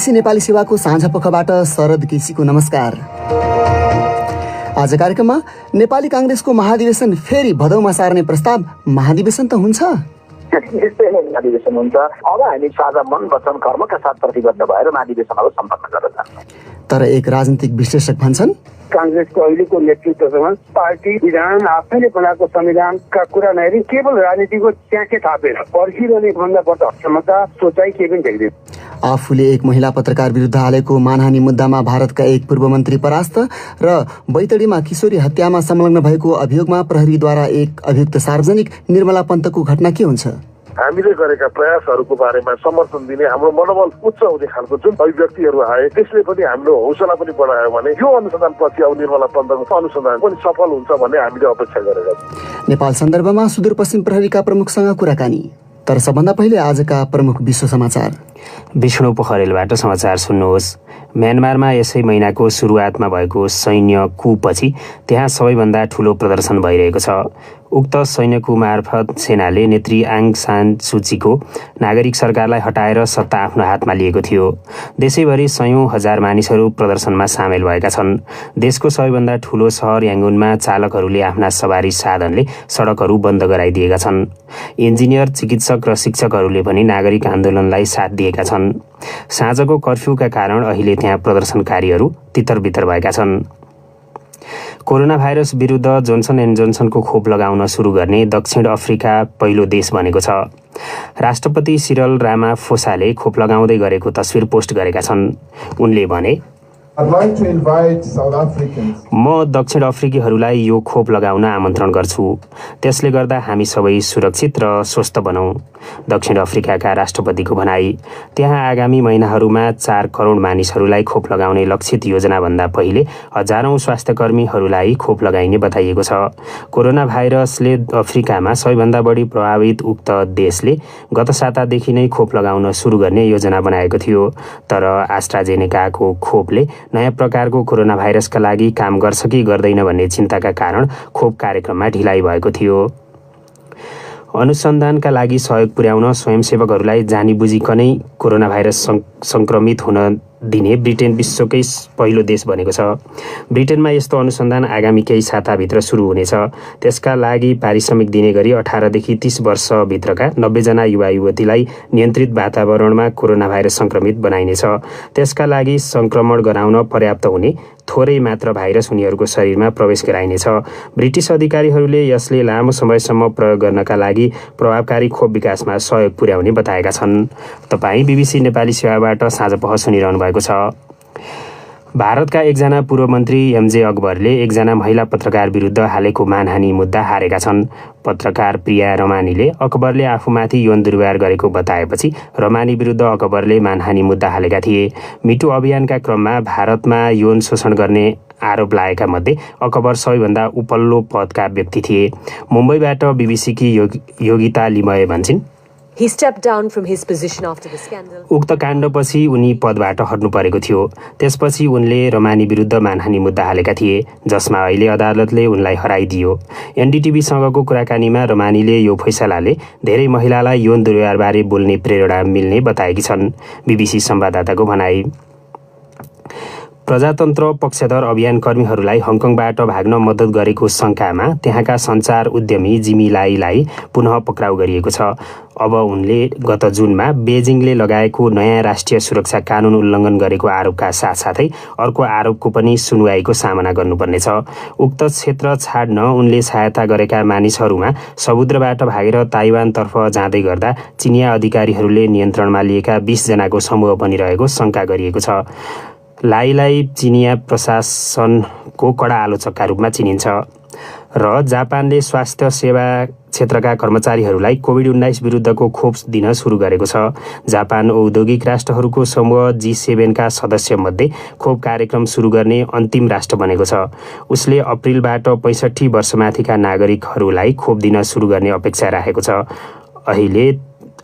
BBC Nepali सेवाको साँझपखबाट शरद केसीको नमस्कार। आज कार्यक्रममा नेपाली कांग्रेसको महाधिवेशन फेरि भदौमा सार्ने प्रस्ताव। महाधिवेशन त हुन्छ, यस्तै नै महाधिवेशन हुन्छ। अब हामी साझा मन वचन कर्मका साथ प्रतिबद्ध भएर महाधिवेशन अब सम्पन्न गर्न जान्छौँ। तर एक राजनीतिक विश्लेषक भन्छन् कांग्रेसको अहिलेको नेतृत्वसँग पार्टी विधान आफैले बनाएको संविधानका कुरा नहेरी केवल राजनीतिको च्याके थापेर पर्खिरहने भन्दा पर्दा क्षमता सोचाइ केही पनि देख्दैन। आफूले एक महिला पत्रकार विरुद्ध हालेको मानहानि मुद्दामा भारतका एक पूर्व मन्त्री परास्त र बैतडीमा किशोरी हत्यामा संलग्न भएको अभियोगमा प्रहरीद्वारा एक अभियुक्त सार्वजनिक निर्मला पन्तको घटना के हुन्छ? हामीले गरेका प्रयासहरूको बारेमा समर्थन दिने, हाम्रो मनोबल उच्च हुने खालको जुन अभिव्यक्तिहरू आए त्यसले पनि हाम्रो हौसला पनि बढायो भने यो अनुसन्धान पछि अब निर्मला पन्तको अनुसन्धान पनि सफल हुन्छ भन्ने हामीले अपेक्षा गरेका छौँ। नेपाल सन्दर्भमा सुदूरपश्चिम प्रहरीका प्रमुखसँग कुराकानी। तर सबभन्दा पहिले आजका प्रमुख विश्व समाचार। विष्णु पोखरेलबाट समाचार सुन्नुहोस्। म्यानमारमा यसै महिनाको सुरुवातमा भएको सैन्य कुपछि त्यहाँ सबैभन्दा ठूलो प्रदर्शन भइरहेको छ। उक्त सैन्य कु मार्फत सेनाले नेत्री आङ सान सुचीको नागरिक सरकारलाई हटाएर सत्ता आफ्नो हातमा लिएको थियो। देशैभरि सयौं हजार मानिसहरू प्रदर्शनमा सामेल भएका छन्। देशको सबैभन्दा ठूलो सहर याङ्गुनमा चालकहरूले आफ्ना सवारी साधनले सडकहरू बन्द गराइदिएका छन्। इन्जिनियर, चिकित्सक र शिक्षकहरूले पनि नागरिक आन्दोलनलाई साथ दिएका छन्। साँझको कर्फ्यूका कारण अहिले त्यहाँ प्रदर्शनकारीहरू तितरबितर भएका छन्। कोरोना भाइरस विरुद्ध जोन्सन एन्ड जोन्सनको खोप लगाउन सुरु गर्ने दक्षिण अफ्रिका पहिलो देश बनेको छ। राष्ट्रपति सिरल रामाफोसाले खोप लगाउँदै गरेको तस्विर पोस्ट गरेका छन्। उनले भने, म दक्षिण अफ्रिकीहरूलाई यो खोप लगाउन आमन्त्रण गर्छु। त्यसले गर्दा हामी सबै सुरक्षित र स्वस्थ बनौँ। दक्षिण अफ्रिकाका राष्ट्रपतिको भनाई। त्यहाँ आगामी महिनाहरूमा 4 करोड मानिसहरूलाई खोप लगाउने लक्षित योजनाभन्दा पहिले हजारौं स्वास्थ्यकर्मीहरूलाई खोप लगाइने बताइएको छ। कोरोना भाइरसले अफ्रिकामा सबैभन्दा बढी प्रभावित उक्त देशले गत सातादेखि नै खोप लगाउन सुरु गर्ने योजना बनाएको थियो। तर एस्ट्राजेनेकाको खोपले नयाँ प्रकारको कोरोना भाइरसका लागि काम गर्छ कि गर्दैन भन्ने चिन्ताका कारण खोप कार्यक्रममा ढिलाइ भएको थियो। अनुसन्धानका लागि सहयोग पुर्याउन स्वयंसेवकहरूलाई जानीबुझिकनै कोरोना भाइरस संक्रमित हुन दिने ब्रिटेन विश्वकै पहिलो देश बनेको छ। ब्रिटेनमा यस्तो अनुसन्धान आगामी केही साताभित्र सुरु हुनेछ। त्यसका लागि पारिश्रमिक दिने गरी 18 देखि 30 वर्षभित्रका 90 जना युवा युवतीलाई नियन्त्रित वातावरणमा कोरोना भाइरस संक्रमित बनाइनेछ। त्यसका लागि संक्रमण गराउन पर्याप्त हुने थोरै मात्र भाइरस उनीहरूको शरीरमा प्रवेश गराइनेछ। ब्रिटिस अधिकारीहरूले यसले लामो समयसम्म प्रयोग गर्नका लागि प्रभावकारी खोप विकासमा सहयोग पुर्याउने बताएका छन्। तपाईँ बीबीसी नेपाली सेवाबाट साँझपख सुनिरहनु भएको छ। भारतका एकजना पूर्व मन्त्री एमजे अकबरले एकजना महिला पत्रकार विरुद्ध हालेको मानहानि मुद्दा हारेका छन्। पत्रकार प्रिया रमानीले अकबरले आफूमाथि यौन दुर्व्यवहार गरेको बताएपछि रमानी विरुद्ध अकबरले मानहानि मुद्दा हालेका थिए। मिटु अभियानका क्रममा भारतमा यौन शोषण गर्ने आरोप लागेका मध्ये अकबर सबैभन्दा उपल्लो पदका व्यक्ति थिए। मुम्बईबाट बीबीसीकी योगिता लिमये भन्छन्, He stepped down from his position after the scandal. उक्त काण्डपछि उनी पदबाट हट्नु परेको थियो। त्यसपछि उनले रमानी विरुद्ध मानहानि मुद्दा हालेका थिए, जसमा अहिले अदालतले उनलाई हराइदियो। एनडीटीभीसँगको कुराकानीमा रमानीले यो फैसलाले धेरै महिलालाई यौन दुर्व्यवहारबारे बोल्ने प्रेरणा मिल्ने बताएकी छन्। बीबीसी संवाददाताको भनाई। प्रजातन्त्र पक्षधर अभियान कर्मीहरूलाई हङकङबाट भाग्न मद्दत गरेको शङ्कामा त्यहाँका सञ्चार उद्यमी जिमी लाईलाई पुनः पक्राउ गरिएको छ। अब उनले गत जुनमा बेजिङले लगाएको नयाँ राष्ट्रिय सुरक्षा कानुन उल्लङ्घन गरेको आरोपका साथसाथै अर्को आरोपको पनि सुनवाईको सामना गर्नुपर्नेछ। उक्त क्षेत्र छाड्न उनले सहायता गरेका मानिसहरूमा समुद्रबाट भागेर ताइवानतर्फ जाँदै गर्दा चिनिया अधिकारीहरूले नियन्त्रणमा लिएका 20 जनाको समूह बनिरहेको शङ्का गरिएको छ। लाईलाई चिनिया प्रशासनको कडा आलोचकका रूपमा चिनिन्छ र जापानले स्वास्थ्य सेवा क्षेत्रका कर्मचारीहरूलाई कोभिड-19 विरुद्धको खोप दिन सुरु गरेको छ। जापान औद्योगिक राष्ट्रहरूको समूह G7 का सदस्यमध्ये खोप कार्यक्रम सुरु गर्ने अन्तिम राष्ट्र बनेको छ। उसले अप्रिलबाट 65 वर्षमाथिका नागरिकहरूलाई खोप दिन सुरु गर्ने अपेक्षा राखेको छ। अहिले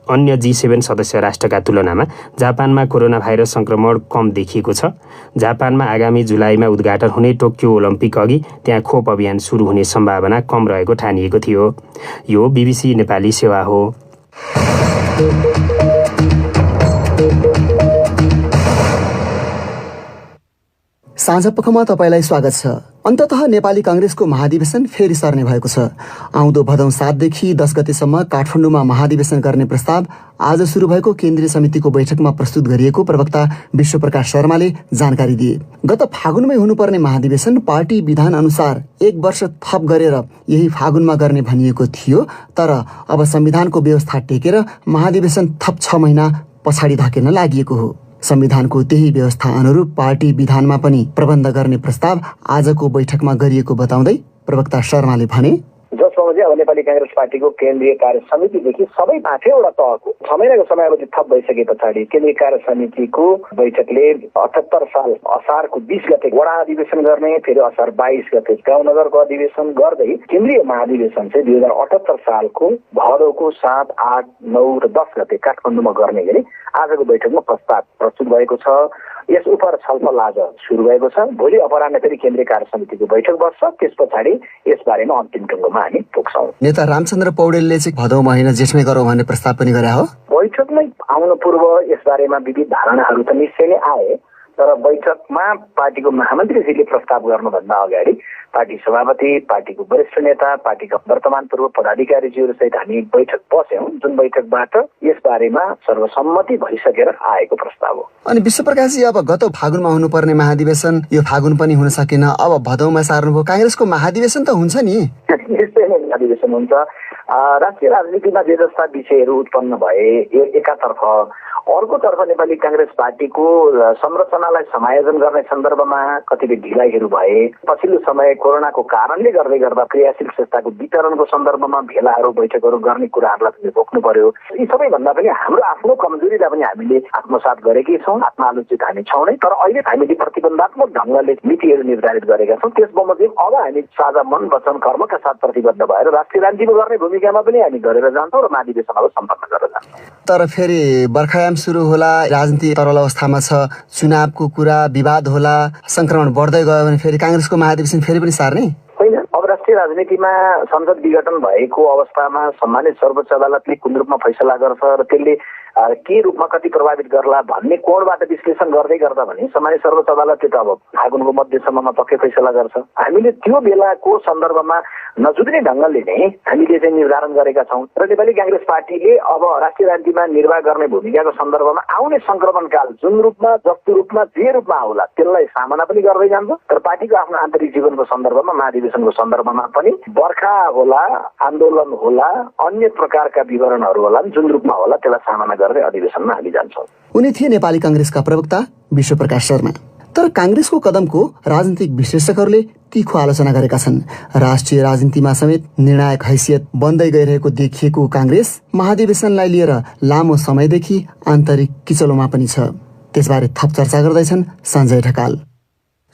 अन्य G7 सदस्य राष्ट्रका तुलनामा जापानमा कोरोना भाइरस संक्रमण कम देखिएको छ। जापानमा आगामी जुलाईमा उद्घाटन हुने टोकियो ओलम्पिक अघि त्यहाँ खोप अभियान सुरु हुने सम्भावना कम रहेको ठानिएको थियो। यो बीबीसी नेपाली सेवा हो। साँझ पखमा तपाईँलाई स्वागत छ। अन्ततः नेपाली कांग्रेसको महाधिवेशन फेरि सर्ने भएको छ। आउँदो भदौ 7 देखि 10 गतेसम्म काठमाडौँमा महाधिवेशन गर्ने प्रस्ताव आज सुरु भएको केन्द्रीय समितिको बैठकमा प्रस्तुत गरिएको प्रवक्ता विश्वप्रकाश शर्माले जानकारी दिए। गत फागुनमै हुनुपर्ने महाधिवेशन पार्टी विधान अनुसार 1 वर्ष थप गरेर यही फागुनमा गर्ने भनिएको थियो, तर अब संविधानको व्यवस्था टेकेर महाधिवेशन थप 6 महिना पछाडि धकेल्न लागि हो। संविधानको त्यही व्यवस्था अनुरूप पार्टी विधानमा पनि प्रबन्ध गर्ने प्रस्ताव आजको बैठकमा गरिएको बताउँदै प्रवक्ता शर्माले भने, जसमा चाहिँ अब नेपाली कांग्रेस पार्टीको केन्द्रीय कार्य समितिदेखि सबै 5वटा तहको 6 महिनाको समयावधि थप भइसके पछाडि केन्द्रीय कार्य समितिको बैठकले 78 साल असारको 20 गते वडा अधिवेशन गर्ने, फेरि असार 22 गते गाउँनगरको अधिवेशन गर्दै केन्द्रीय महाधिवेशन चाहिँ 2078 सालको भदौको 7, 8, 9 र 10 गते काठमाडौँमा गर्ने गरी आजको बैठकमा प्रस्ताव प्रस्तुत भएको छ। यस उप छलफल आज सुरु भएको छ। भोलि अपराह्न फेरि केन्द्रीय कार्य समितिको बैठक बस्छ। त्यस पछाडि यसबारेमा अन्तिम टुङ्गोमा हामी पुग्छौँ। नेता रामचन्द्र पौडेलले चाहिँ भदौ महिना जेठमै गरौँ भन्ने प्रस्ताव पनि गरे हो। बैठकमै आउनु पूर्व यसबारेमा विविध धारणाहरू त निश्चय नै आए, तर बैठकमा पार्टीको महामन्त्रीजीले प्रस्ताव गर्नुभन्दा अगाडि पार्टी सभापति, पार्टीको वरिष्ठ नेता, पार्टीका वर्तमान पूर्व पदाधिकारीज्यूहरू सहित हामी बैठक बस्यौँ, जुन बैठकबाट यसबारेमा सर्वसम्मति भइसकेर आएको प्रस्ताव हो। अनि विश्वप्रकाशजी, अब गत फागुनमा हुनुपर्ने महाधिवेशन यो फागुन पनि हुन सकेन, अब भदौमा सार्नुभयो। कांग्रेसको महाधिवेशन त हुन्छ नि? निश्चय नै महाधिवेशन हुन्छ। राष्ट्रिय राजनीतिमा जे जस्ता विषयहरू उत्पन्न भए एकातर्फ, अर्कोतर्फ नेपाली कांग्रेस पार्टीको संरचनालाई समायोजन गर्ने सन्दर्भमा कतिपय ढिलाइहरू भए, पछिल्लो समय कोरोनाको कारणले गर्दा क्रियाशील संस्थाको वितरणको सन्दर्भमा भेलाहरू बैठकहरू गर्ने कुराहरूलाई पनि रोक्नु पर्यो। यी सबैभन्दा पनि हाम्रो आफ्नो कमजोरीलाई पनि हामीले आत्मसात गरेकै छौँ, आत्मालोचित हामी छौँ नै, तर अहिले हामीले प्रतिबन्धात्मक ढङ्गले नीतिहरू निर्धारित गरेका छौँ। त्यस बमोजिम अब हामी साझा मन, वचन, कर्मका साथ प्रतिबद्ध भएर राष्ट्रिय राजनीतिमा गर्ने भूमिकामा पनि हामी गरेर जान्छौँ र महाधिवेशनहरू सम्पन्न गरेर जान्छौँ। तर फेरि बर्खायाम सुरु होला, राजनीति तरल अवस्थामा छ, चुनावको कुरा, विवाद होला, संक्रमण बढ्दै गयो भने फेरि कांग्रेसको महाधिवेशन फेरि पनि सार्ने होइन। अब राष्ट्रिय राजनीतिमा संसद विघटन भएको अवस्थामा सम्मानित सर्वोच्च अदालतले कुन रूपमा फैसला गर्छ र त्यसले के रूपमा कति प्रभावित गर्ला भन्ने कोणबाट विश्लेषण गर्दै गर्दा भने सम्मानित सर्वोच्च अदालतले त अब फागुनको मध्यसम्ममा पक्कै फैसला गर्छ। हामीले त्यो बेलाको सन्दर्भमा नजुग्ने ढङ्गले नै हामीले चाहिँ निर्धारण गरेका छौँ र नेपाली कांग्रेस पार्टीले अब राष्ट्रिय राजनीतिमा निर्वाह गर्ने भूमिकाको सन्दर्भमा आउने संक्रमणकाल जुन रूपमा, जस्तो रूपमा, जे रूपमा होला त्यसलाई सामना पनि गर्दै जान्छ। तर पार्टीको आफ्नो आन्तरिक जीवनको सन्दर्भमा, महाधिवेशनको सन्दर्भमा पनि बर्खा होला, आन्दोलन होला, अन्य प्रकारका विवरणहरू होला, जुन रूपमा होला त्यसलाई सामना गर्दै अधिवेशनमा हामी जान्छौँ। उनी थिए नेपाली कांग्रेसका प्रवक्ता विश्वप्रकाश शर्मा। तर कांग्रेसको कदमको राजनीतिक विश्लेषकहरूले तीखो आलोचना गरेका छन्। राष्ट्रिय राजनीतिमा समेत निर्णायक हैसियत बन्दै गइरहेको देखिएको कांग्रेस महाधिवेशनलाई लिएर लामो समयदेखि आन्तरिक किचलोमा पनि छ। त्यसबारे थप चर्चा गर्दैछन् सञ्जय ढकाल।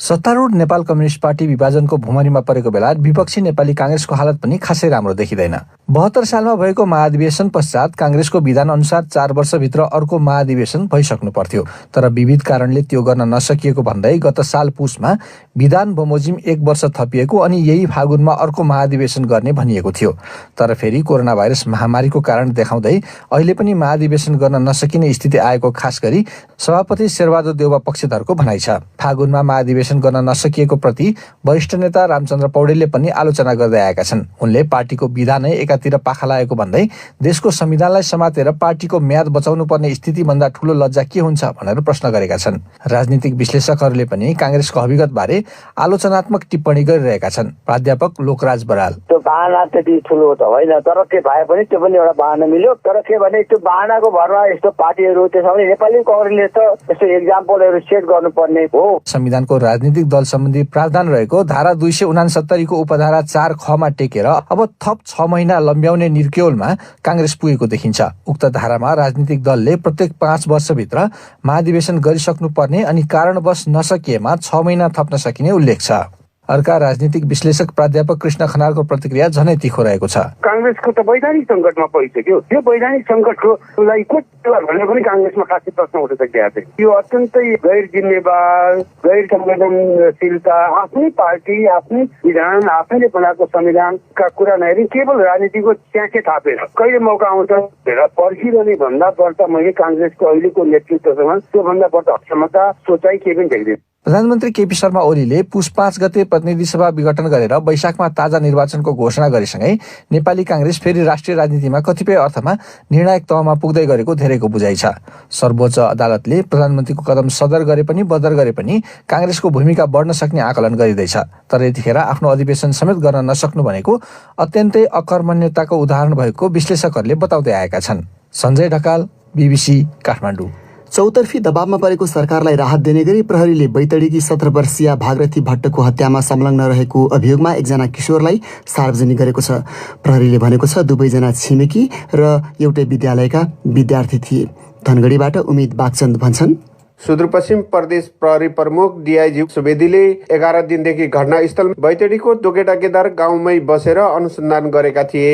सत्तारूढ नेपाल कम्युनिस्ट पार्टी विभाजनको भुमरीमा परेको बेला विपक्षी नेपाली कांग्रेसको हालत पनि खासै राम्रो देखिँदैन। 72 सालमा भएको महाधिवेशन पश्चात कांग्रेसको विधान अनुसार 4 वर्षभित्र अर्को महाधिवेशन भइसक्नु पर्थ्यो, तर विविध कारणले त्यो गर्न नसकिएको भन्दै गत साल पुसमा विधान बमोजिम 1 वर्ष थपिएको अनि यही फागुनमा अर्को महाधिवेशन गर्ने भनिएको थियो। तर फेरि कोरोना भाइरस महामारीको कारण देखाउँदै अहिले पनि महाधिवेशन गर्न नसकिने स्थिति आएको खास गरी सभापति शेरबहादुर देउवा पक्षधरको भनाइ छ। फागुनमा महाधिवेशन गर्न नसकिएको प्रति वरिष्ठ नेता रामचन्द्र पौडेलले पनि आलोचना गर्दै आएका छन्। उनले पार्टीको विधानै एकातिर पाखा लागेको भन्दै देशको संविधानलाई समातेर पार्टीको म्याद बचाउनु पर्ने स्थितिभन्दा ठूलो लज्जा के हुन्छ भनेर प्रश्न गरेका छन्। राजनीतिक विश्लेषकहरूले पनि कांग्रेसको अभिगत बारे आलोचनात्मक टिप्पणी गरिरहेका छन्। प्राध्यापक लोकराज बराल, त्यो बहाना त्यति ठुलो त होइन, तर के भए पनि त्यो पनि एउटा बहाना मिल्यो। तर के भने त्यो बहानाको भरमा यस्तो पार्टीहरू, त्यसमा पनि नेपाली कांग्रेसले त यस्तो एक्जाम्पलहरू सेट गर्नुपर्ने हो। संविधानको राजनीतिक दल सम्बन्धी प्रावधान रहेको धारा 269 को उपधारा 4 खमा टेकेर अब थप 6 महिना लम्ब्याउने निर्क्यौलमा कांग्रेस पुगेको देखिन्छ। उक्त धारामा राजनीतिक दलले प्रत्येक 5 वर्षभित्र महाधिवेशन गरिसक्नुपर्ने अनि कारणवश नसकिएमा 6 महिना थप्न सकिने उल्लेख छ। अर्का राजनीतिक विश्लेषक प्राध्यापक कृष्ण खनालको प्रतिक्रिया झनै तीखो रहेको छ। कांग्रेसको त वैधानिक संकटमा परिसक्यो। यो वैधानिक संकटलाई को भने पनि कांग्रेसमा खासै प्रश्न उठ्न सकिएको छैन। यो अत्यन्तै गैर जिम्मेवार, गैर संवेदनशीलता, आफ्नै पार्टी, आफ्नै विधान, आफैले बनाएको संविधानका कुरा नहेरी केवल राजनीतिको च्याके थापेर कहिले मौका आउँछ भनेर पर्खिरहने भन्दा बढ्ता मैले कांग्रेसको अहिलेको नेतृत्वसँग त्योभन्दा बढ्ता क्षमता, सोचाइ केही पनि देख्दिनँ। प्रधानमन्त्री केपी शर्मा ओलीले पुस 5 गते प्रतिनिधि सभा विघटन गरेर वैशाखमा ताजा निर्वाचनको घोषणा गरेसँगै नेपाली कांग्रेस फेरि राष्ट्रिय राजनीतिमा कतिपय अर्थमा निर्णायक तहमा पुग्दै गरेको धेरैको बुझाइ छ। सर्वोच्च अदालतले प्रधानमन्त्रीको कदम सदर गरे पनि बदर गरे पनि कांग्रेसको भूमिका बढ्न सक्ने आकलन गरिँदैछ। तर यतिखेर आफ्नो अधिवेशन समेत गर्न नसक्नु भनेको अत्यन्तै अकर्मण्यताको उदाहरण भएको विश्लेषकहरूले बताउँदै आएका छन्। सञ्जय ढकाल, BBC, काठमाडौँ। चौतर्फी दबावमा परेको सरकारलाई राहत दिने गरी प्रहरीले बैतडीकी 17 वर्षीय भागरथी भट्टको हत्यामा संलग्न रहेको अभियोगमा एकजना किशोरलाई सार्वजनिक गरेको छ। प्रहरीले भनेको छ दुवैजना छिमेकी र एउटै विद्यालयका विद्यार्थी थिए। धनगढीबाट उम्मेद बागचन्द भन्छन्, सुदूरपश्चिम प्रदेश प्रहरी प्रमुख DIG सुवेदीले 11 दिनदेखि घटनास्थल बैतडीको दोकेटा केदार गाउँमै बसेर अनुसन्धान गरेका थिए।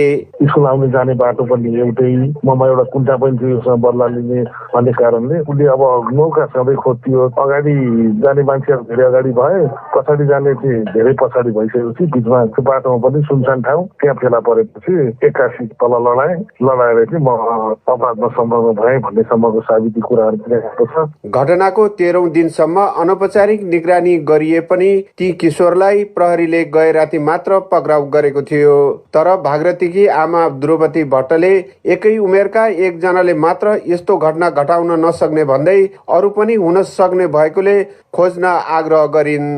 स्कुल आउने जाने बाटो पनि एउटै, ममा एउटा कुन्टा पनि थियो, योसँग बदला लिने भन्ने कारणले उसले अब नौका सधैँ खोज्थ्यो। अगाडि जाने मान्छेहरू धेरै अगाडि भए, पछाडि जाने चाहिँ धेरै पछाडि भइसकेपछि बिचमा त्यो बाटोमा पनि सुनसान ठाउँ, त्यहाँ फेला परेपछि 81 तल लडाएर चाहिँ म अपराधमा संलग्न भएँ भन्ने सम्मको साबिती कुराहरू देखाएको छ। घटनाको 13औं दिनसम्म अनौपचारिक निगरानी गरिए पनि ती किशोरलाई प्रहरीले गए राति मात्र पक्राउ गरेको थियो। तर भागरथीकी आमा द्रौपदी भट्टले एकै उमेरका एकजनाले मात्र यस्तो घटना घटाउन नसक्ने भन्दै अरू पनि हुन सक्ने भएकोले खोज्न आग्रह गरिन्।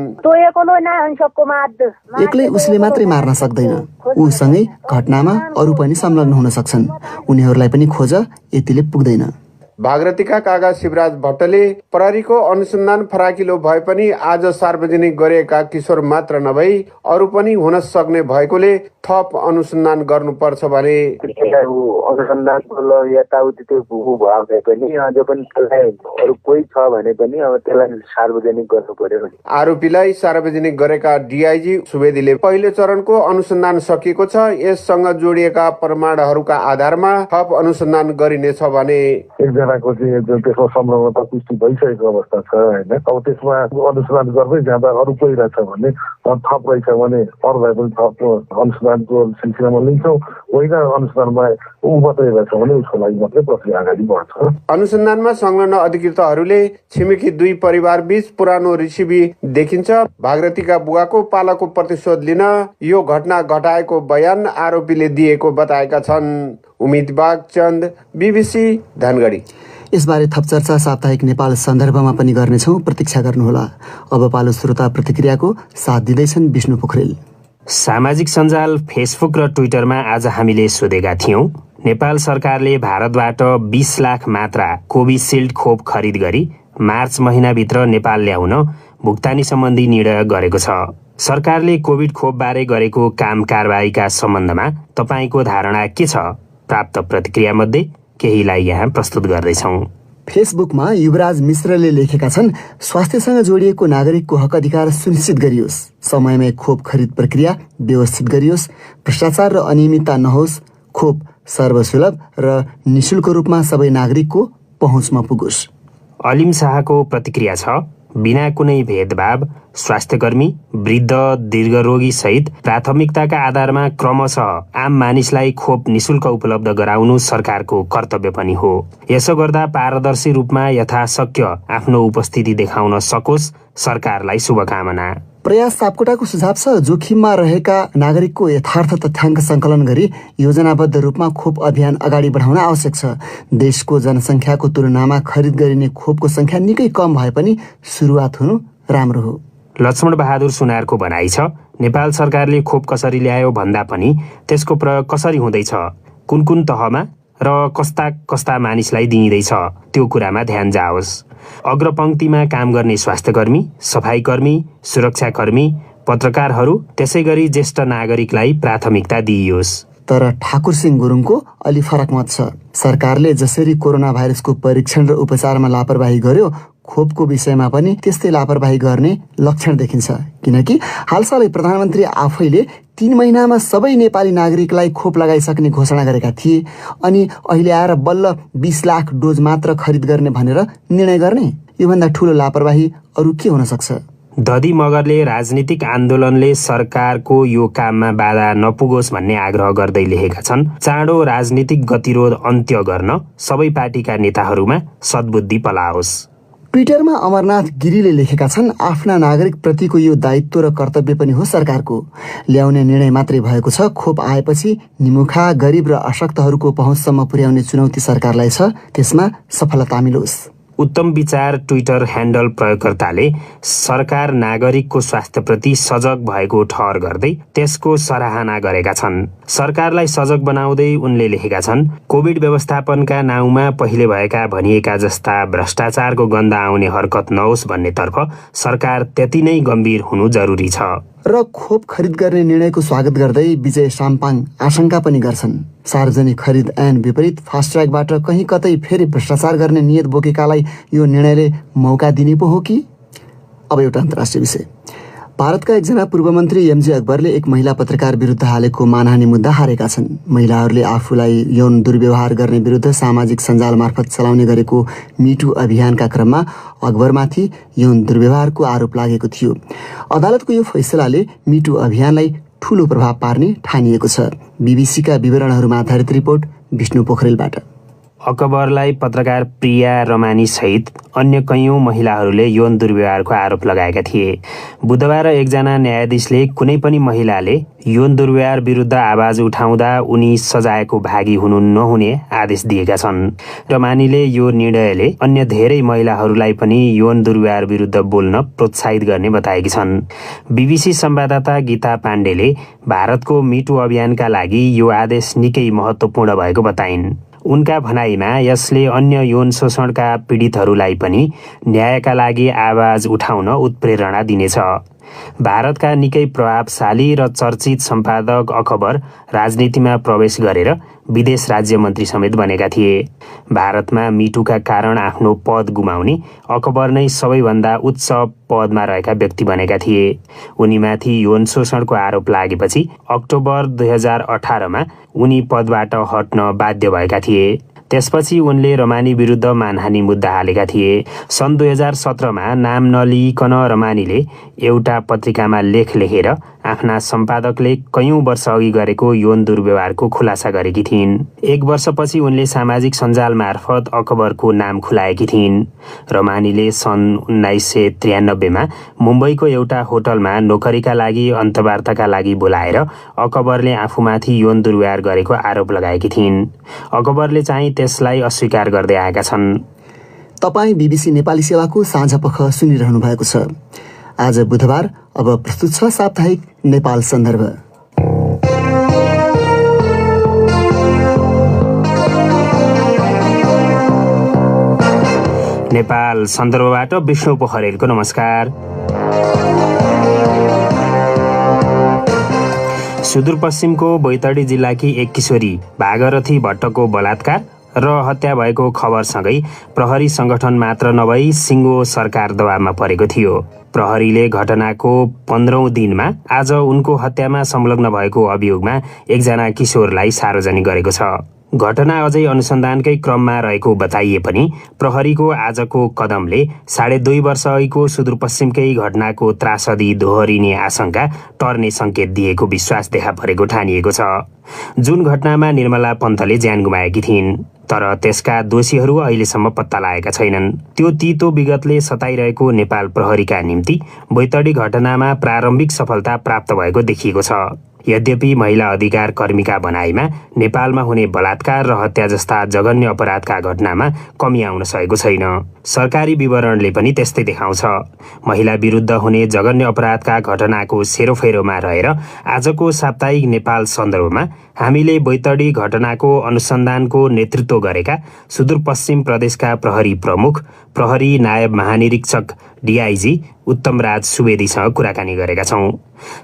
एक्लै उसले मात्रै मार्न सक्दैन, उसँगै घटनामा अरू पनि संलग्न हुन सक्छन्। उनीहरूलाई पनि खोज, यतिले पुग्दैन। भागरथीका काका शिवराज भट्टले प्रहरीको अनुसन्धान फराकिलो भए पनि आज सार्वजनिक गरिएका किशोर मात्र नभई अरू पनि हुन सक्ने भएकोले थप अनुसन्धान गर्नुपर्छ भने अनुसन्धानको यताउति त्यो भए पनि अझ पनि अरू कोही छ भने पनि अब त्यसलाई सार्वजनिक गर्नु पर्यो। आरोपीलाई सार्वजनिक गरेका DIG सुवेदीले पहिलो चरणको अनुसन्धान सकिएको छ, यससँग जोडिएका प्रमाणहरूका आधारमा थप अनुसन्धान गरिनेछ भने एकजनाको चाहिँ त्यसमा संलग्नता पुष्टि भइसकेको अवस्था छ होइन। अब त्यसमा अनुसन्धान गर्दै जाँदा अरू कोही रहेछ भने थप रहेछ भने अरूलाई पनि थप अनुसन्धानको सिलसिलामा लिन्छौँ, होइन अनुसन्धानमा ऊ मात्रै रहेछ भने उसको लागि मात्रै प्रक्रिया अगाडि बढ्छ। अनुसन्धानमा संलग्न अधिकृतहरूले छिमेकी 2 परिवार बीच पुरानो रिसिभी देखिन्छ। भागरथीका बुवाको पालाको प्रतिशोध लिन यो घटना घटाएको बयान आरोपीले दिएको बताएका छन्। उम्मेद बागचन्द, BBC, धनगढी। यसबारे थप चर्चा साप्ताहिक नेपाल सन्दर्भमा पनि गर्नेछौँ, प्रतीक्षा गर्नुहोला। अब पालो श्रोता प्रतिक्रियाको साथ दिँदैछन् विष्णु पोखरेल। सामाजिक सञ्जाल फेसबुक र ट्विटरमा आज हामीले सोधेका थियौं, नेपाल सरकारले भारतबाट 20 लाख मात्रा कोभिसिल्ड खोप खरिद गरी मार्च महिनाभित्र नेपाल ल्याउन भुक्तानी सम्बन्धी निर्णय गरेको छ। सरकारले कोभिड खोपबारे गरेको काम कारबाहीका सम्बन्धमा तपाईँको धारणा के छ? प्राप्त प्रतिक्रिया मध्ये केहीलाई यहाँ प्रस्तुत गर्दैछौँ। फेसबुकमा युवराज मिश्रले लेखेका छन्, स्वास्थ्यसँग जोडिएको नागरिकको हक अधिकार सुनिश्चित गरियोस्, समयमै खोप खरिद प्रक्रिया व्यवस्थित गरियोस्, भ्रष्टाचार र अनियमितता नहोस्, खोप सर्वसुलभ र निशुल्क रूपमा सबै नागरिकको पहुँचमा पुगोस्। अलिम शाहको प्रतिक्रिया छ, बिना कुनै भेदभाव स्वास्थ्यकर्मी, वृद्ध, दीर्घरोगी सहित प्राथमिकताका आधारमा क्रमशः आम मानिसलाई खोप निशुल्क उपलब्ध गराउनु सरकारको कर्तव्य पनि हो। यसो गर्दा पारदर्शी रूपमा यथाशक्य आफ्नो उपस्थिति देखाउन सकोस्। सरकारलाई शुभकामना। प्रयास सापकोटाको सुझाव छ, जोखिममा रहेका नागरिकको यथार्थ तथ्याङ्क सङ्कलन गरी योजनाबद्ध रूपमा खोप अभियान अगाडि बढाउन आवश्यक छ। देशको जनसङ्ख्याको तुलनामा खरिद गरिने खोपको सङ्ख्या निकै कम भए पनि सुरुवात हुनु राम्रो हो। लक्ष्मण बहादुर सुनारको भनाइ छ, नेपाल सरकारले खोप कसरी ल्यायो भन्दा पनि त्यसको प्रयोग कसरी हुँदैछ, कुन कुन तहमा र कस्ता कस्ता मानिसलाई दिइँदैछ त्यो कुरामा ध्यान जाओस्। अग्रपङ्क्तिमा काम गर्ने स्वास्थ्यकर्मी, सफाईकर्मी, सुरक्षाकर्मी, पत्रकारहरू, त्यसै गरी ज्येष्ठ नागरिकलाई प्राथमिकता दिइयोस्। तर ठाकुर सिंह गुरुङको अलि फरक मत छ। सरकारले जसरी कोरोना भाइरसको परीक्षण र उपचारमा लापरवाही गर्यो, खोपको विषयमा पनि त्यस्तै लापरवाही गर्ने लक्षण देखिन्छ। किनकि हालसालै प्रधानमन्त्री आफैले 3 महिनामा सबै नेपाली नागरिकलाई खोप लगाइसक्ने घोषणा गरेका थिए, अनि अहिले आएर बल्ल 20 लाख डोज मात्र खरिद गर्ने भनेर निर्णय गर्ने, योभन्दा ठूलो लापरवाही अरू के हुन सक्छ? दधी मगरले राजनीतिक आन्दोलनले सरकारको यो काममा बाधा नपुगोस् भन्ने आग्रह गर्दै लेखेका छन्। चाँडो राजनीतिक गतिरोध अन्त्य गर्न सबै पार्टीका नेताहरूमा सद्बुद्धि पलाओस्। ट्विटरमा अमरनाथ गिरीले लेखेका छन्, आफ्ना नागरिकप्रतिको यो दायित्व र कर्तव्य पनि हो सरकारको। ल्याउने निर्णय मात्रै भएको छ, खोप आएपछि निमुखा, गरिब र अशक्तहरूको पहुँचसम्म पुर्याउने चुनौती सरकारलाई छ, त्यसमा सफलता मिलोस्। उत्तम विचार ट्विटर ह्यान्डल प्रयोगकर्ताले सरकार नागरिकको स्वास्थ्यप्रति सजग भएको ठहर गर्दै त्यसको सराहना गरेका छन्। सरकारलाई सजग बनाउँदै उनले लेखेका छन्, कोभिड व्यवस्थापनका नाउँमा पहिले भएका भनिएका जस्ता भ्रष्टाचारको गन्ध आउने हरकत नहोस् भन्नेतर्फ सरकार त्यति नै गम्भीर हुनु जरुरी छ। र खोप खरिद गर्ने निर्णयको स्वागत गर्दै विजय साम्पाङ आशंका पनि गर्छन्, सार्वजनिक खरिद ऐन विपरीत फास्ट्र्यागबाट कहीँ कतै फेरि भ्रष्टाचार गर्ने नियत बोकेकालाई यो निर्णयले मौका दिने पो हो कि? अब एउटा अन्तर्राष्ट्रिय विषय। भारतका एकजना पूर्व मन्त्री एमजे अकबरले एक महिला पत्रकार विरुद्ध हालेको मानहानि मुद्दा हारेका छन्। महिलाहरूले आफूलाई यौन दुर्व्यवहार गर्ने विरुद्ध सामाजिक सञ्जाल मार्फत चलाउने गरेको मिटु अभियानका क्रममा अकबरमाथि यौन दुर्व्यवहारको आरोप लागेको थियो। अदालतको यो फैसलाले मिटु अभियानलाई ठूलो प्रभाव पार्ने ठानिएको छ। बीबीसीका विवरणहरूमा आधारित रिपोर्ट विष्णु पोखरेलबाट। अकबरलाई पत्रकार प्रिया रमानी सहित अन्य कैयौं महिलाहरूले यौन दुर्व्यवहारको आरोप लगाएका थिए। बुधबार एकजना न्यायाधीशले कुनै पनि महिलाले यौन दुर्व्यवहार विरुद्ध आवाज उठाउँदा उनी सजायको भागी हुनु नहुने आदेश दिएका छन्। रमानीले यो निर्णयले अन्य धेरै महिलाहरूलाई पनि यौन दुर्व्यवहार विरुद्ध बोल्न प्रोत्साहित गर्ने बताएकी छन्। बीबीसी संवाददाता गीता पाण्डेले भारतको मिटु अभियानका लागि यो आदेश निकै महत्त्वपूर्ण भएको बताइन्। उनका भनाइमा यसले अन्य यौन शोषणका पीडितहरूलाई पनि न्यायका लागि आवाज उठाउन उत्प्रेरणा दिनेछ। भारतका निकै प्रभावशाली र चर्चित सम्पादक अकबर राजनीतिमा प्रवेश गरेर विदेश राज्य मन्त्री समेत बनेका थिए। भारतमा मिटुका कारण आफ्नो पद गुमाउने अकबर नै सबैभन्दा उच्च पदमा रहेका व्यक्ति बनेका थिए। उनीमाथि यौन शोषणको आरोप लागेपछि अक्टोबर 2018मा उनी पदबाट हट्न बाध्य भएका थिए। त्यसपछि उनले रमानी विरुद्ध मानहानि मुद्दा हालेका थिए। सन् 2017मा नाम नलिइकन रमानीले एउटा पत्रिकामा लेख लेखेर आफ्ना सम्पादकले कैयौं वर्ष अघि गरेको यौन दुर्व्यवहारको खुलासा गरेकी थिइन्। एक वर्षपछि उनले सामाजिक सञ्जाल मार्फत अकबरको नाम खुलाएकी थिइन्। रमानीले सन् 1993मा मुम्बईको एउटा होटलमा नोकरीका लागि अन्तर्वार्ताका लागि बोलाएर अकबरले आफूमाथि यौन दुर्व्यवहार गरेको आरोप लगाएकी थिइन्। अकबरले चाहिँ त्यसलाई अस्वीकार गर्दै आएका छन्। तपाईँ बीबीसी नेपाली सेवाको साँझपख सुनिरहनु भएको छ। आज बुधबार। अब प्रस्तुत छ साप्ताहिक नेपाल सन्दर्भ। नेपाल सन्दर्भबाट विष्णु पोखरेलको नमस्कार। सुदूरपश्चिमको बैतडी जिल्लाकी एक किशोरी भागरथी भट्टको बलात्कार र हत्या भएको खबरसँगै प्रहरी संगठन मात्र नभई सिङ्गो सरकार दबावमा परेको थियो। प्रहरीले घटनाको 15औं दिनमा आज उनको हत्यामा संलग्न भएको अभियोगमा एकजना किशोरलाई सार्वजनिक गरेको छ। घटना अझै अनुसन्धानकै क्रममा रहेको बताइए पनि प्रहरीको आजको कदमले 2.5 वर्ष अघिको सुदूरपश्चिमकै घटनाको त्रासदी दोहोरिने आशंका टर्ने संकेत दिएको विश्वास देखा परेको ठानिएको छ। जुन घटनामा निर्मला पन्तले ज्यान गुमाएकी थिइन्, तर त्यसका दोषीहरू अहिलेसम्म पत्ता लागेका छैनन्। त्यो तितो विगतले सताइरहेको नेपाल प्रहरीका निम्ति बैतडी घटनामा प्रारम्भिक सफलता प्राप्त भएको देखिएको छ। यद्यपि महिला अधिकार कर्मीका भनाइमा नेपालमा हुने बलात्कार र हत्या जस्ता जघन्य अपराधका घटनामा कमी आउन सकेको छैन। सरकारी विवरणले पनि त्यस्तै देखाउँछ। महिला विरुद्ध हुने जघन्य अपराधका घटनाको सेरोफेरोमा रहेर आजको साप्ताहिक नेपाल सन्दर्भमा हामीले बैतडी घटनाको अनुसन्धानको नेतृत्व गरेका सुदूरपश्चिम प्रदेशका प्रहरी प्रमुख, प्रहरी नायब महानिरीक्षक डीआईजी उत्तमराज सुवेदीसँग कुराकानी गरेका छौं।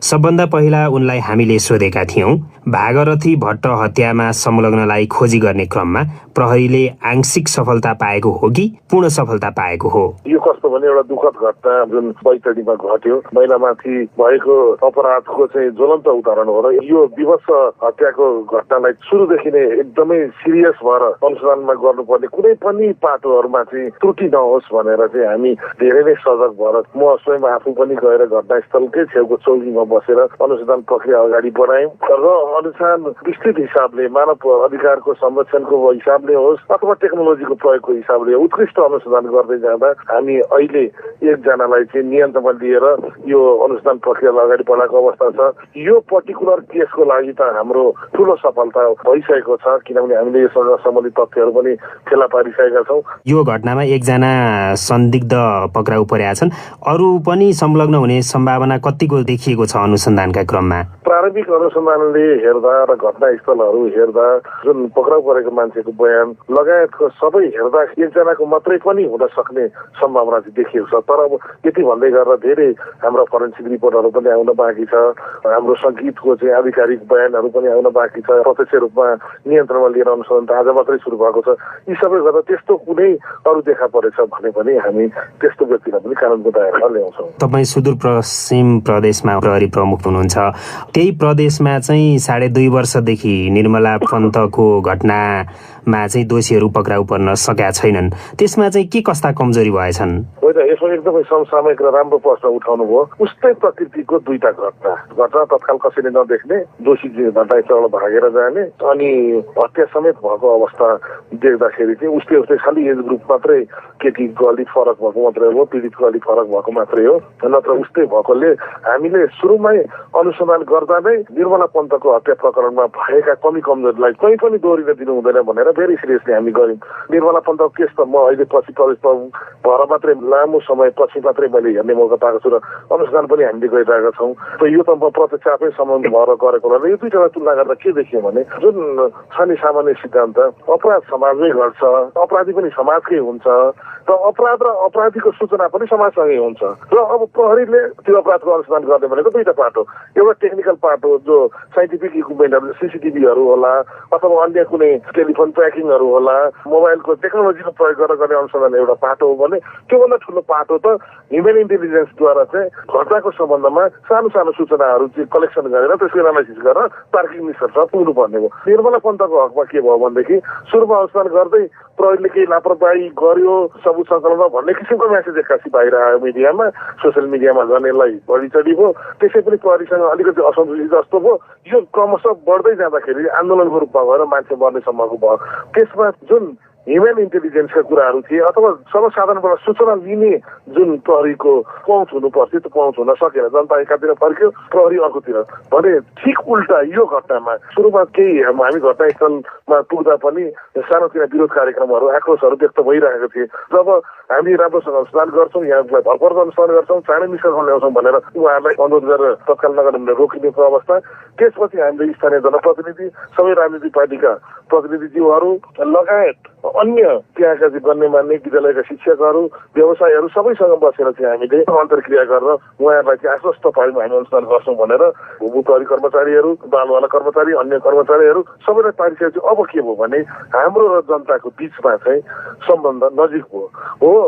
सबभन्दा पहिला उनलाई हामीले सोधेका थियौं, भागरथी भट्ट हत्यामा संलग्नलाई खोजी गर्ने क्रममा प्रहरीले आंशिक सफलता पाएको हो कि पूर्ण सफलता पाएको हो? यो कस्तो भने एउटा दुःखद घटना जुन बैतडीमा घट्यो, महिलामाथि भएको अपराधको चाहिँ ज्वलन्त उदाहरण हो र यो विभत्स हत्याको घटनालाई सुरुदेखि नै एकदमै सिरियस भएर अनुसन्धानमा गर्नुपर्ने कुनै पनि पाटोहरूमा चाहिँ त्रुटि नहोस् भनेर चाहिँ हामी धेरै नै सजग भएर म स्वयं आफू पनि गएर घटनास्थलकै छेउको चौकीमा बसेर अनुसन्धान प्रक्रिया अगाडि बढायौँ र अनुसन्धान विस्तृत हिसाबले मानव अधिकारको संरक्षणको हिसाबले होस् अथवा टेक्नोलोजीको प्रयोगको हिसाबले उत्कृष्ट अनुसन्धान गर्दै जाँदा हामी अहिले एकजनालाई चाहिँ नियन्त्रणमा लिएर यो अनुसन्धान प्रक्रियालाई अगाडि बढाएको अवस्था छ। यो पर्टिकुलर केसको लागि त हाम्रो ठुलो सफलता भइसकेको छ किनभने हामीले योसँग सम्बन्धित तथ्यहरू पनि फेला पारिसकेका छौँ। यो घटनामा एकजना संदिग्ध पक्राउ परेका छन्, अरू पनि संलग्न हुने सम्भावना कतिको देखिएको छ अनुसन्धानका क्रममा? प्रारम्भिक अनुसन्धानले हेर्दा र घटनास्थलहरू हेर्दा जुन पक्राउ परेको मान्छेको बयान लगायतको सबै हेर्दा एकजनाको मात्रै पनि हुन सक्ने सम्भावना चाहिँ देखिएको छ। तर अब यति भन्दै गरेर धेरै हाम्रो फोरेन्सिक रिपोर्टहरू पनि आउन बाँकी छ, हाम्रो सङ्गीतको चाहिँ आधिकारिक बयानहरू पनि आउन बाँकी छ। प्रत्यक्ष रूपमा नियन्त्रणमा लिएर अनुसन्धान त आज मात्रै सुरु भएको छ। यी सबै गर्दा त्यस्तो कुनै अरू देखा परेछ भने पनि हामी त्यस्तो व्यक्तिलाई पनि कानुनको दायरामा ल्याउँछौँ। तपाईँ सुदूरपश्चिम प्रदेशमा प्रहरी प्रमुख हुनुहुन्छ, त्यही प्रदेशमा चाहिँ 2.5 वर्षदेखि निर्मला पन्तको घटनामा चाहिँ दोषीहरू पक्राउ पर्न सकेका छैनन्। त्यसमा चाहिँ के कस्ता कमजोरी भएछन्? होइन, यसमा एकदमै समसामयिक र राम्रो प्रश्न उठाउनु भयो। उस्तै प्रकृतिको दुईटा घटना तत्काल कसैले नदेख्ने, दोषी घटनास्थलबाट भागेर जाने अनि हत्या समेत भएको अवस्था देख्दाखेरि चाहिँ उस्तै खालि एज ग्रुप मात्रै, केटीको अलिक फरक भएको मात्रै हो, पीडितको अलिक फरक भएको मात्रै हो। नत्र उस्तै भएकोले हामीले सुरुमै अनुसन्धान गर्दा नै निर्मला पन्तको हत्या प्रकरणमा भएका कमी कमजोरीलाई कहीँ पनि दोहोरिन दिनु हुँदैन भनेर भेरी सिरियसली हामी गऱ्यौँ। निर्मला पन्तको केस त म अहिले पछि प्रदेश भएर मात्रै लामो समय पछि मात्रै मैले हेर्ने मौका पाएको छु र अनुसन्धान पनि हामीले गरिरहेका छौँ। यो त म प्रत्यक्ष आफै सम्बन्ध भएर गरेको र यो दुईटालाई तुलना गर्दा के देखियो भने जुन छ नि सामान्य सिद्धान्त, अपराध समाजमै घट्छ, अपराधी पनि समाजकै हुन्छ र अपराध र अपराधीको सूचना पनि समाजसँगै हुन्छ। र अब प्रहरीले त्यो अपराधको अनुसन्धान गर्ने भनेको दुईटा पाटो, एउटा टेक्निकल पाटो जो साइन्टिफिक इक्विपमेन्टहरू सिसिटिभीहरू होला अथवा अन्य कुनै टेलिफोन ट्र्याकिङहरू होला, मोबाइलको टेक्नोलोजीको प्रयोग गरेर गर्ने अनुसन्धान एउटा पाटो हो भने त्योभन्दा ठुलो पाटो त ह्युमन इन्टेलिजेन्सद्वारा चाहिँ घटनाको सम्बन्धमा सानो सानो सूचनाहरू चाहिँ कलेक्सन गरेर त्यसको एनालाइसिस गरेर तार्किक निष्कर्ष पुग्नुपर्ने हो। निर्मला पन्तको हकमा के भयो भनेदेखि सुरुमा अनुसन्धान गर्दै प्रहरीले केही लापरवाही गर्यो सबुत सङ्कलनमा भन्ने किसिमको म्यासेज एक्कासी बाहिर आयो मिडियामा, सोसियल मिडियामा झन् बढी चढी भयो। त्यसै पनि प्रहरीसँग अलिकति असन्तुष्टि जस्तो भयो। यो क्रमशः बढ्दै जाँदाखेरि आन्दोलनको रूपमा भएर मान्छे मर्नेसम्मको भयो। त्यसमा जुन ह्युमन इन्टेलिजेन्सका कुराहरू थिए अथवा सर्वसाधारणबाट सूचना लिने जुन प्रहरीको पहुँच हुनु पर्थ्यो त्यो पहुँच हुन सकेन। जनता एकातिर फर्क्यो, प्रहरी अर्कोतिर। भने ठिक उल्टा यो घटनामा सुरुमा केही हामी घटनास्थलमा पुग्दा पनि सानोतिनो विरोध कार्यक्रमहरू, आक्रोशहरू व्यक्त भइरहेको थिए। जब हामी राम्रोसँग अनुसन्धान गर्छौँ, यहाँलाई भरपर्दो अनुसन्धान गर्छौँ, चाँडै निष्कर्षमा ल्याउँछौँ भनेर उहाँहरूलाई अनुरोध गरेर तत्काल नगर्ने रोकिनेको अवस्था। त्यसपछि हामीले स्थानीय जनप्रतिनिधि, सबै राजनीतिक पार्टीका प्रतिनिधिज्यूहरू लगायत अन्य त्यहाँका चाहिँ गण्यमान्य विद्यालयका शिक्षकहरू, व्यवसायीहरू सबैसँग बसेर चाहिँ हामीले अन्तर्क्रिया गरेर उहाँहरूलाई चाहिँ आश्वस्त पार्यौँ हामी अनुसन्धान गर्छौँ भनेर। प्रहरी कर्मचारीहरू, बालवाला कर्मचारी, अन्य कर्मचारीहरू सबैलाई पारिसकेपछि अब के भयो भने हाम्रो र जनताको बिचमा चाहिँ सम्बन्ध नजिक हो।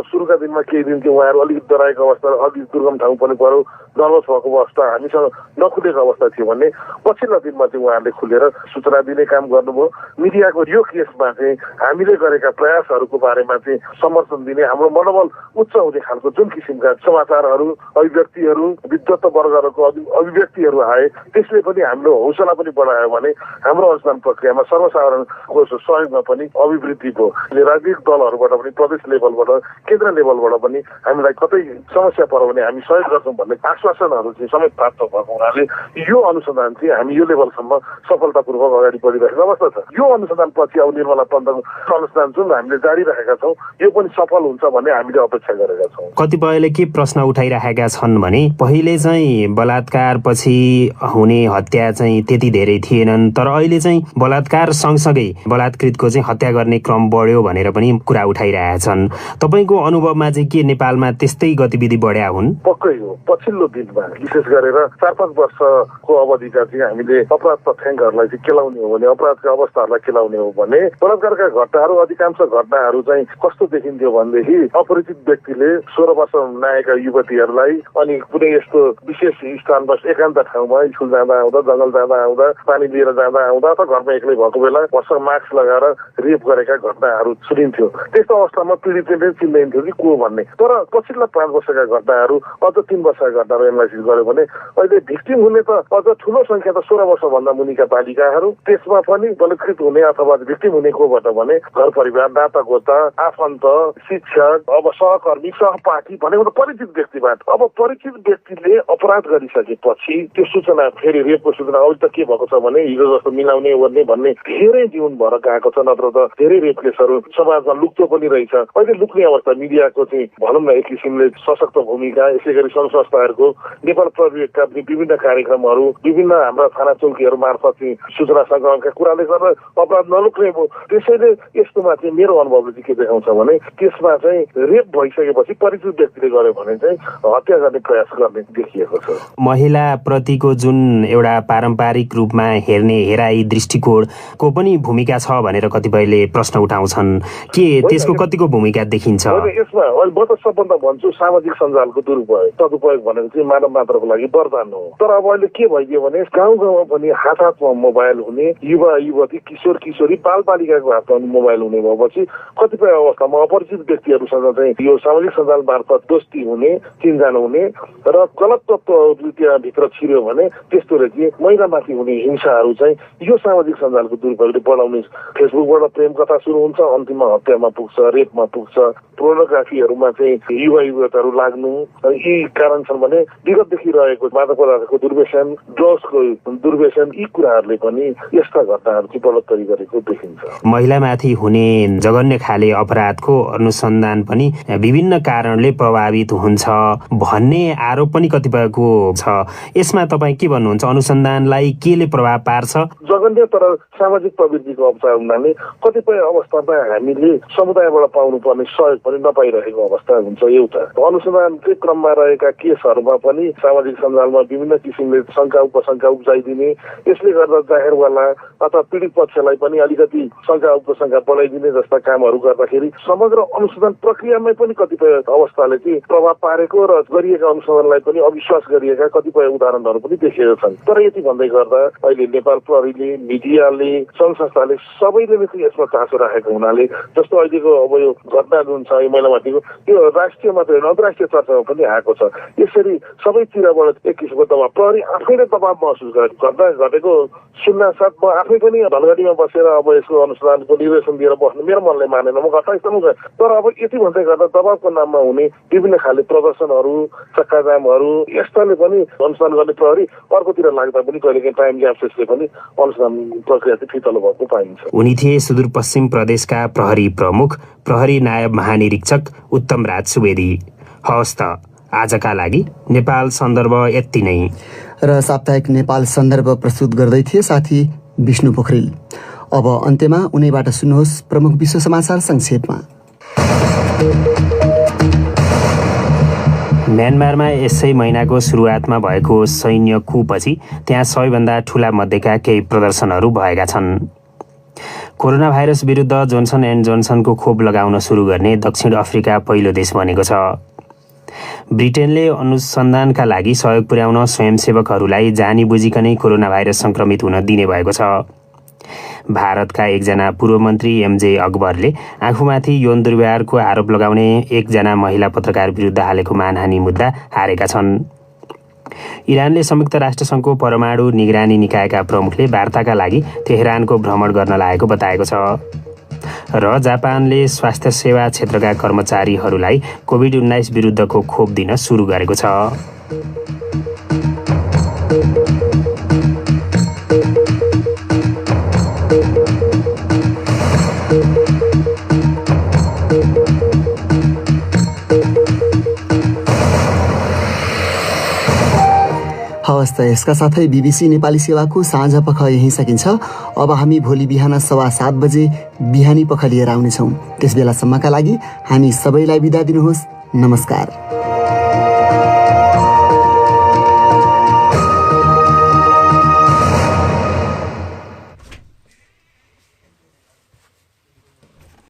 सुरुका दिनमा केही दिन चाहिँ उहाँहरू अलिक डराएको अवस्था, अलिक दुर्गम ठाउँ पनि पर्यो, नर्भस भएको अवस्था, हामीसँग नखुलेको अवस्था थियो भने पछिल्लो दिनमा चाहिँ उहाँहरूले खुलेर सूचना दिने काम गर्नुभयो। मिडियाको यो केसमा चाहिँ हामीले गरेका प्रयासहरूको बारेमा चाहिँ समर्थन दिने, हाम्रो मनोबल उच्च हुने खालको जुन किसिमका समाचारहरू, अभिव्यक्तिहरू, विद्वत वर्गहरूको अभिव्यक्तिहरू आए त्यसले पनि हाम्रो हौसला पनि बढायो भने हाम्रो अनुसन्धान प्रक्रियामा सर्वसाधारणको सहयोगमा पनि अभिवृद्धि भयो। राजनीतिक दलहरूबाट पनि, प्रदेश लेभलबाट, केन्द्र लेभलबाट पनि हामीलाई कतै समस्या पर्यो भने हामी सहयोग गर्छौँ भन्ने आश्वासनहरू चाहिँ समेत प्राप्त भएको हुनाले यो अनुसन्धान चाहिँ हामी यो लेभलसम्म सफलतापूर्वक अगाडि बढिरहेको अवस्था छ। यो अनुसन्धान पछि अब निर्मला पन्तको अनुसन्धान जुन हामीले जारी राखेका छौँ यो पनि सफल हुन्छ भन्ने हामीले अपेक्षा गरेका छौँ। कतिपयले के प्रश्न उठाइराखेका छन् भने पहिले चाहिँ बलात्कार पछि हुने हत्या चाहिँ त्यति धेरै थिएनन्, तर अहिले चाहिँ बलात्कार सँगसँगै बलात्कृतको चाहिँ हत्या गर्ने क्रम बढ्यो भनेर पनि कुरा उठाइरहेका छन्। तपाईँको अनुभवमा चाहिँ के नेपालमा त्यस्तै गतिविधि बढ्या हुन्? पक्कै हो। पछिल्लो दिनमा विशेष गरेर 4-5 वर्षको अवधिका चाहिँ हामीले अपराध तथ्याङ्कहरूलाई चाहिँ केलाउने हो भने, अपराधका अवस्थाहरूलाई केलाउने हो भने बलात्कारका घटनाहरू अधिकांश घटनाहरू चाहिँ कस्तो देखिन्थ्यो भनेदेखि अपरिचित व्यक्तिले 16 वर्ष नआएका युवतीहरूलाई अनि कुनै यस्तो विशेष स्थानमा एकान्त ठाउँमा स्कुल जाँदा आउँदा जङ्गल जाँदा आउँदा पानी लिएर जाँदा आउँदा अथवा घरमा एक्लै भएको बेला मसँग मास्क लगाएर रेप गरेका घटनाहरू सुनिन्थ्यो। त्यस्तो अवस्थामा पीडितले चिन्दैन्थ्यो कि को भन्ने। तर पछिल्ला 5 वर्षका घटनाहरू अझ 3 वर्षका घटनाहरू एनालाइसिस गर्यो भने अहिले भिक्टिम हुने त अझ ठुलो संख्या त 16 वर्षभन्दा मुनिका बालिकाहरू, त्यसमा पनि बलात्कृत हुने अथवा भिक्टिम हुने कोबाट भने घर परिवार, नाता गोता, आफन्त, शिक्षक, अब सहकर्मी, सहपाठी भनेको त परिचित व्यक्तिबाट। अब परिचित व्यक्तिले अपराध गरिसकेपछि त्यो सूचना फेरि रेपको सूचना अहिले त के भएको छ भने हिजो जस्तो मिलाउने ओर्ने भन्ने धेरै जीवन भएर गएको छ। नत्र त धेरै रेप केसहरू समाजमा लुक्दो पनि रहेछ। अहिले लुक्ने अवस्था मिडियाको चाहिँ भनौँ न एक किसिमले सशक्त भूमिका, यसै गरी सङ्घ संस्थाहरूको नेपाल प्रहरीका विभिन्न कार्यक्रमहरू, विभिन्न हाम्रा थाना चौकीहरू मार्फत चाहिँ सूचना सङ्कलनका कुराले गर्दा अपराध नलुक्ने भयो। त्यसैले यस्तोमा चाहिँ मेरो अनुभवले चाहिँ के देखाउँछ भने त्यसमा चाहिँ रेप भइसकेपछि परिचित व्यक्तिले गर्यो भने चाहिँ हत्या गर्ने प्रयास गर्ने देखिएको छ। महिला प्रतिको जुन एउटा पारम्परिक रूपमा हेर्ने हेराइ दृष्टिकोणको पनि भूमिका छ भनेर कतिपयले प्रश्न उठाउँछन् के त्यसको कतिको भूमिका देखिन्छ? यसमा अहिले म त सबभन्दा भन्छु सामाजिक सञ्जालको दुरुपयोग सदुपयोग भनेको चाहिँ मानव मात्रको लागि वरदान हो। तर अब अहिले के भइदियो भने गाउँ गाउँमा पनि हात हातमा मोबाइल हुने, युवा युवती, किशोर किशोरी, बाल बालिकाको हातमा पनि मोबाइल हुने भएपछि कतिपय अवस्थामा अपरिचित व्यक्तिहरूसँग चाहिँ यो सामाजिक सञ्जाल मार्फत दोस्ती हुने, चिनजान हुने र गलत तत्त्वहरू त्यहाँभित्र छिर्यो भने त्यस्तोले चाहिँ महिलामाथि हुने हिंसाहरू चाहिँ यो सामाजिक सञ्जालको दुरुपयोगले बढाउने। फेसबुकबाट प्रेम कथा सुरु हुन्छ, अन्तिममा हत्यामा पुग्छ, रेपमा पुग्छ, पोर्नोग्राफीहरूमा चाहिँ युवा युवतीहरू लाग्नु। यी कारण छन् भने विगतदेखि रहेको मादक पदार्थको दुर्व्यसन, ड्रग्सको दुर्व्यसन, यी कुराहरूले पनि यस्ता घटनाहरू चाहिँ बढोत्तरी गरेको देखिन्छ। महिलामाथि हुने जघन्य खाले अपराधको अनुसन्धान पनि विभिन्न कारणले प्रभावित हुन्छ भन्ने आरोप पनि कतिपयको छ। यसमा तपाईँ के भन्नुहुन्छ? अनुसन्धानलाई केले प्रभाव पार्छ? जघन्य तर सामाजिक प्रवृत्तिको अवसर हुनाले कतिपय अवस्थामा हामीले समुदायबाट पाउनुपर्ने सहयोग पनि नपाइरहेको अवस्था हुन्छ। एउटा अनुसन्धानकै क्रममा रहेका केसहरूमा पनि सामाजिक सञ्जालमा विभिन्न किसिमले शङ्का उपशङ्का उब्जाइदिने, यसले गर्दा जाहेरवाला अथवा पीडित पक्षलाई पनि अलिकति शङ्का उपशङ्का बढाइदिने जस्ता कामहरू गर्दाखेरि समग्र अनुसन्धान प्रक्रियामै पनि कतिपय अवस्थाले चाहिँ प्रभाव पारेको र गरिएका अनुसन्धानलाई पनि अविश्वास गरिएका कतिपय उदाहरणहरू पनि देखिएका छन्। तर यति भन्दै गर्दा अहिले नेपाल प्रहरीले, मिडियाले, सङ्घ संस्थाले सबैले नै यसमा चासो राखेको हुनाले जस्तो अहिलेको अब यो घटना जुन छ यो महिलामाथिको यो राष्ट्रिय मात्रै होइन अन्तर्राष्ट्रिय चर्चामा पनि आएको छ। यसरी सबैतिरबाट एक किसिमको दबाब, प्रहरी आफैले दबाब महसुस गरे। घटना घटेको सुन्नासाथ म आफै पनि धनगढीमा बसेर अब यसको अनुसन्धानको निर्देशन दिएर बस्नु मेरो मनले मानेन, म घटनास्थलमा गएँ। तर अब यति भन्दै गर्दा दबाबको नाममा हुने विभिन्न खाले प्रदर्शनहरू, चक्काजामहरू यस्ताले पनि अनुसन्धान गर्ने प्रहरी अर्कोतिर लाग्दा पनि कहिलेकाहीँ टाइम ग्याप्सेसले पनि अनुसन्धान प्रक्रिया चाहिँ फितलो भएको पाइन्छ। उनी थिए सुदूरपश्चिम प्रदेशका प्रहरी प्रमुख प्रहरी नायब महानिरीक्षक उत्तमराज सुवेदी। हवस् त आजका लागि नेपाल सन्दर्भ यति नै। र साप्ताहिक नेपाल सन्दर्भ प्रस्तुत गर्दै थिए साथी विष्णु पोखरेल। अब अन्त्यमा उनैबाट सुन्नुहोस् प्रमुख विश्व समाचार संक्षेपमा। म्यानमारमा यसै महिनाको सुरुवातमा भएको सैन्य कुपछि त्यहाँ सबैभन्दा ठूला मध्येका केही प्रदर्शनहरू भएका छन्। कोरोना भाइरस विरुद्ध जोन्सन एन्ड जोन्सनको खोप लगाउन सुरु गर्ने दक्षिण अफ्रिका पहिलो देश बनेको छ। ब्रिटेनले अनुसन्धानका लागि सहयोग पुर्याउन स्वयंसेवकहरूलाई जानी बुझिकनै कोरोना भाइरस संक्रमित हुन दिने भएको छ। भारतका एकजना पूर्व मन्त्री एमजे अकबरले आफूमाथि यौन दुर्व्यवहारको आरोप लगाउने एकजना महिला पत्रकार विरुद्ध हालेको मानहानि मुद्दा हारेका छन्। इरानले संयुक्त राष्ट्रसङ्घको परमाणु निगरानी निकायका प्रमुखले वार्ताका लागि तेहरानको भ्रमण गर्न लागेको बताएको छ। र जापानले स्वास्थ्य सेवा क्षेत्रका कर्मचारीहरूलाई कोभिड-19 विरुद्धको खोप दिन सुरु गरेको छ। हवस् त यसका साथै बीबीसी नेपाली सेवाको साँझ पख यहीँ सकिन्छ। अब हामी भोलि बिहान 7:15 बजे बिहानी पख लिएर आउनेछौँ। त्यस बेलासम्मका लागि हामी सबैलाई बिदा दिनुहोस्। नमस्कार।